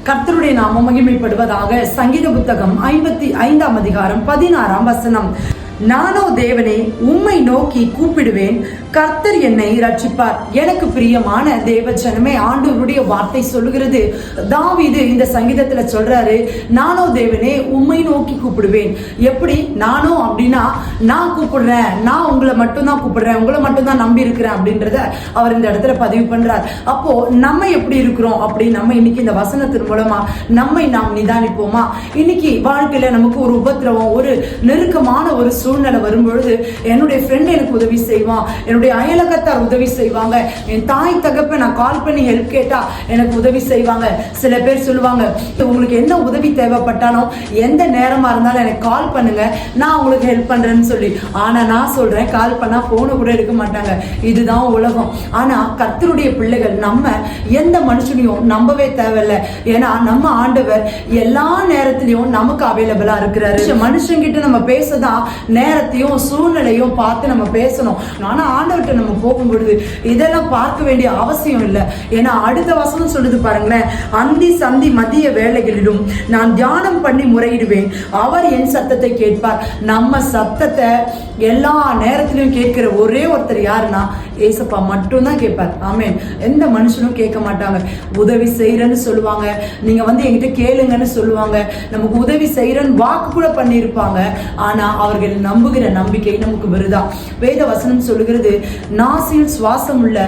கர்த்தருடைய நாமம் மகிமைப்படுவதாக. சங்கீத புத்தகம் 55ஆம் அதிகாரம் 16ஆம் வசனம். நானோ தேவனே உம்மை நோக்கி கூப்பிடுவேன், கர்த்தர் என்னை ரட்சிப்பார். எனக்கு பிரியமான தேவ ஜனமே, ஆண்டவருடைய வார்த்தை சொல்லுகிறது. தாவீது இந்த சங்கீதத்துல சொல்றாரு, நானோ தேவனே உம்மை நோக்கி கூப்பிடுவேன். எப்படி நானோ அப்படின்னா, நான் கூப்பிடுறேன், நான் உங்களை மட்டும்தான் கூப்பிடுறேன், உங்களை மட்டும்தான் நம்பி இருக்கிறேன் அப்படின்றத அவர் இந்த இடத்துல பதிவு பண்றார். அப்போ நம்ம எப்படி இருக்கிறோம் அப்படி நம்ம இன்னைக்கு இந்த வசனத்தின் மூலமா நம்மை நாம் நிதானிப்போமா? இன்னைக்கு வாழ்க்கையில நமக்கு ஒரு உபத்திரவம், ஒரு நெருக்கமான ஒரு சூழ்நிலை வரும்பொழுது, என்னுடைய ஃப்ரெண்ட் எனக்கு உதவி செய்வான், என்னுடைய அயலகத்தார் உதவி செய்வாங்க, என் தாய் தகப்ப நான் கால் பண்ணி ஹெல்ப் கேட்டா எனக்கு உதவி செய்வாங்க. சில பேர் சொல்லுவாங்க, உங்களுக்கு என்ன உதவி தேவைப்பட்டாலும் எந்த நேரமா இருந்தாலும் எனக்கு கால் பண்ணுங்க, நான் உங்களுக்கு ஹெல்ப் பண்றேன்னு சொல்லி. ஆனா நான் சொல்றேன், கால் பண்ணா போனை கூட எடுக்க மாட்டாங்க. இதுதான் உலகம். ஆனா கர்த்தருடைய பிள்ளைகள் நம்ம எந்த மனுஷனையும் நம்பவே தேவையில்லை. ஏன்னா நம்ம ஆண்டவர் எல்லா நேரத்திலையும் நமக்கு அவைலபிளா இருக்கிறாரு. மனுஷங்கிட்ட நம்ம பேசதான் நேரத்தையும் சூழ்நிலையும் பார்த்து நம்ம பேசணும். ஆனா ஆண்டவர்கிட்ட நம்ம போகும்பொழுது இதெல்லாம் பார்க்க வேண்டிய அவசியம் இல்லை. ஏன்னா அடுத்த வசனம் சொல்லுது பாருங்களேன், அந்தி சந்தி மதிய வேளைகளிலும் நான் தியானம் பண்ணி முறையிடுவேன், அவர் என் சத்தத்தை கேட்பார். நம்ம சத்தத்தை எல்லா நேரத்திலும் கேட்கிற ஒரே ஒருத்தர் யாருன்னா ஏசப்பா மட்டும்தான் கேட்பார். ஆமென். எந்த மனுஷனும் கேட்க மாட்டாங்க. உதவி செய்யறேன்னு சொல்லுவாங்க, நீங்க என்கிட்ட கேளுங்கன்னு சொல்லுவாங்க, நமக்கு உதவி செய்யறேன்னு வாக்கு கூட பண்ணியிருப்பாங்க. ஆனா அவர்கள் நம்புகிற நம்பிக்கை நமக்கு வருதா? வேத வசனம் சொல்லுகிறது, நாசியில் சுவாசம் உள்ள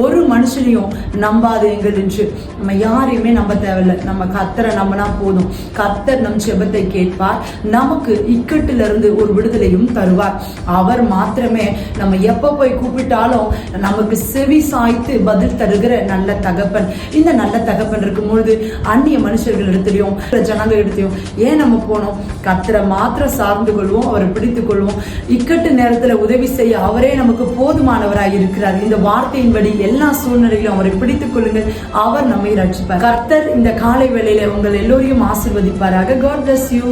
ஒரு மனுஷனையும் நம்பாதீங்கள் என்று. நம்ம யாரையுமே நம்ப தேவையில்லை. நம்ம கர்த்தரை நம்பினா போதும். கர்த்தர் நம் ஜெபத்தை கேட்பார், நமக்கு இக்கட்டில இருந்து ஒரு விடுதலையும் தருவார். அவர் மாத்திரமே நம்ம எப்ப போய் கூப்பிட்டாலும் நமக்கு செவி சாய்த்து பதில் தருகிற நல்ல தகப்பன். இந்த நல்ல தகப்பன் இருக்கும்பொழுது அந்நிய மனுஷர்கள் இடத்துலயும் ஜனங்கள் இடத்தையும் ஏன் நம்ம போனோம்? கர்த்தரை மாத்திரம் சார்ந்து கொள்வோம், அவரை பிடித்துக் கொள்வோம். இக்கட்டு நேரத்துல உதவி செய்ய அவரே நமக்கு போதுமானவராய் இருக்கிறார். இந்த வார்த்தையின்படி எல்லா சூழ்நிலையிலும் அவரை பிடித்துக் கொள்ளுங்கள், அவர் நம்மை ரட்சிப்பார். கர்த்தர் இந்த காலை வேளையில உங்கள் எல்லோரையும் ஆசீர்வதிப்பாராக. God bless you.